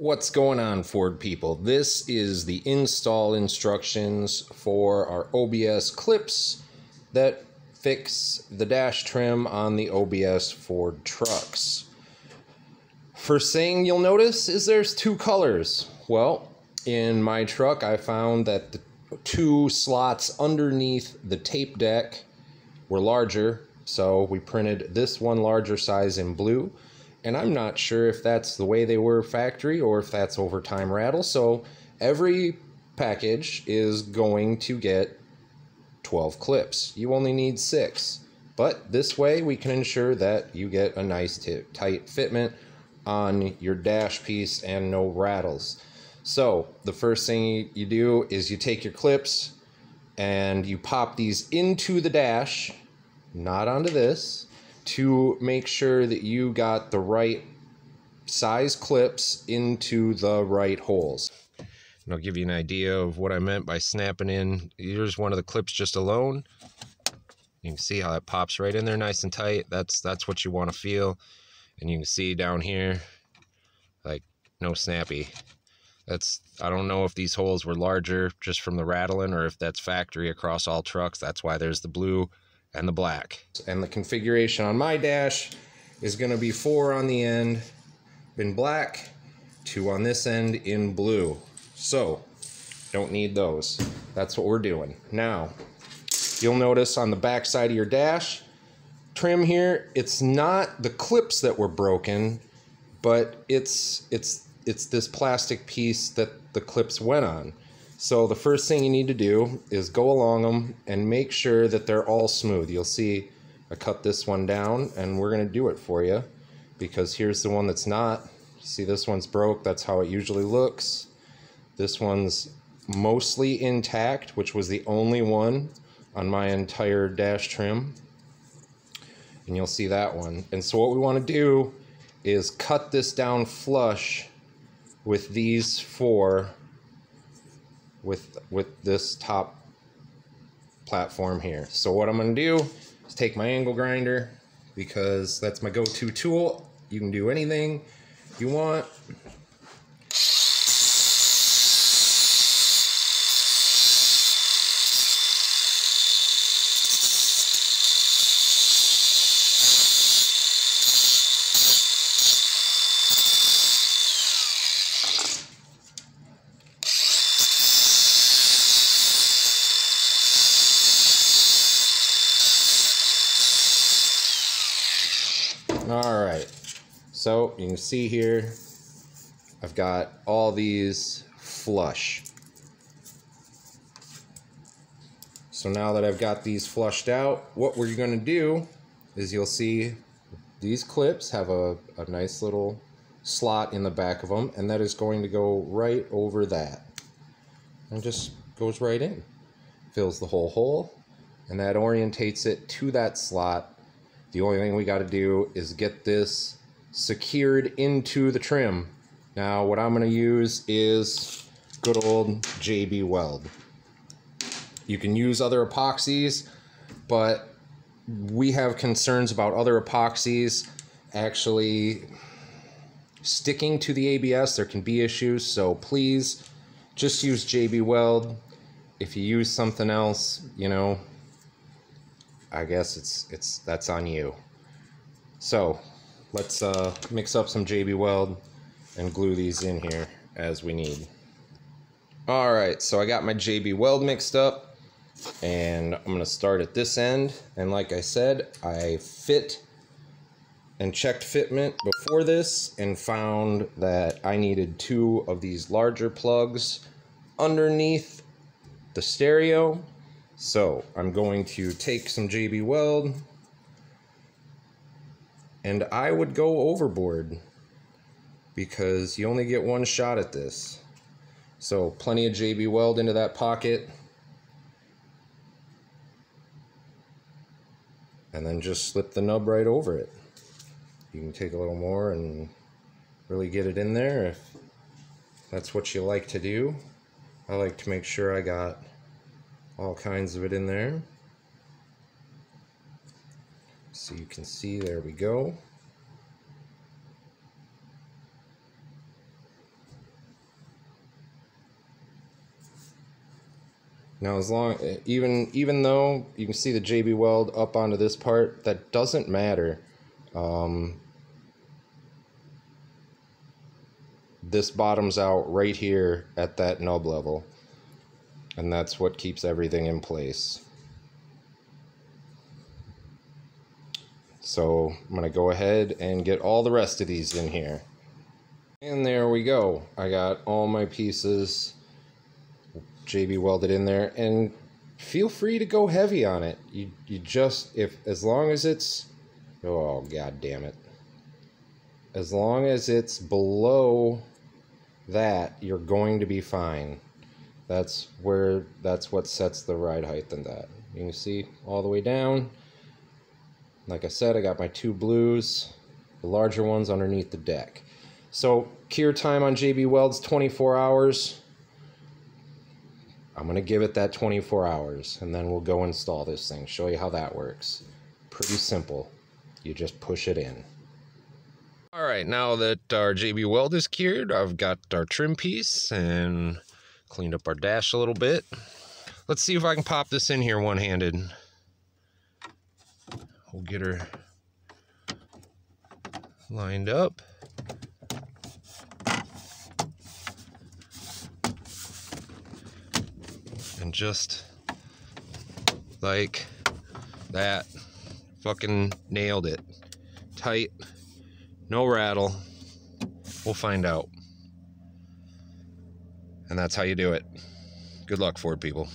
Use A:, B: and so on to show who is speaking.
A: What's going on, Ford people? This is the install instructions for our OBS clips that fix the dash trim on the OBS Ford trucks. First thing you'll notice is there's two colors. Well, in my truck I found that the two slots underneath the tape deck were larger, so we printed this one larger size in blue. And I'm not sure if that's the way they were factory or if that's over time rattle. So every package is going to get 12 clips. You only need 6. But this way we can ensure that you get a nice tight fitment on your dash piece and no rattles. So the first thing you do is you take your clips and you pop these into the dash, not onto this, to make sure that you got the right size clips into the right holes. And I'll give you an idea of what I meant by snapping in. Here's one of the clips just alone. You can see how it pops right in there nice and tight. That's what you want to feel. And you can see down here, like, no snappy. I don't know if these holes were larger just from the rattling or if that's factory across all trucks. That's why there's the blue and the black. And the configuration on my dash is going to be 4 on the end in black, 2 on this end in blue. So don't need those. That's what we're doing. Now you'll notice on the back side of your dash trim here, it's not the clips that were broken, but it's this plastic piece that the clips went on. So the first thing you need to do is go along them and make sure that they're all smooth. You'll see I cut this one down, and we're going to do it for you because here's the one that's not. See, this one's broke. That's how it usually looks. This one's mostly intact, which was the only one on my entire dash trim. And you'll see that one. And so what we want to do is cut this down flush with these 4 with this top platform here. So what I'm going to do is take my angle grinder, because that's my go-to tool. You can do anything you want. All right, so you can see here, I've got all these flush. So now that I've got these flushed out, what we're going to do is you'll see these clips have a nice little slot in the back of them, and that is going to go right over that. And just goes right in. Fills the whole hole, and that orientates it to that slot. The only thing we got to do is get this secured into the trim. Now what I'm going to use is good old JB Weld. You can use other epoxies, but we have concerns about other epoxies actually sticking to the ABS. There can be issues, so please just use JB Weld. If you use something else, you know, I guess that's on you. So let's mix up some JB Weld and glue these in here as we need. Alright, so I got my JB Weld mixed up, and I'm going to start at this end. And like I said, I fit and checked fitment before this and found that I needed 2 of these larger plugs underneath the stereo. So I'm going to take some JB Weld, and I would go overboard because you only get one shot at this. So plenty of JB Weld into that pocket, and then just slip the nub right over it. You can take a little more and really get it in there if that's what you like to do. I like to make sure I got all kinds of it in there. So you can see, there we go. Now, even though you can see the JB Weld up onto this part, that doesn't matter. This bottoms out right here at that nub level, and that's what keeps everything in place. So I'm going to go ahead and get all the rest of these in here. And there we go. I got all my pieces JB welded in there, and feel free to go heavy on it. You just, as long as it's, oh god damn it, as long as it's below that, you're going to be fine. That's what sets the ride height in that. You can see all the way down. Like I said, I got my 2 blues, the larger ones underneath the deck. So cure time on JB Weld's 24 hours. I'm going to give it that 24 hours, and then we'll go install this thing, show you how that works. Pretty simple. You just push it in. Alright, now that our JB Weld is cured, I've got our trim piece and cleaned up our dash a little bit. Let's see if I can pop this in here one-handed. We'll get her lined up. And just like that, fucking nailed it. Tight, no rattle. We'll find out. And that's how you do it. Good luck, Ford people.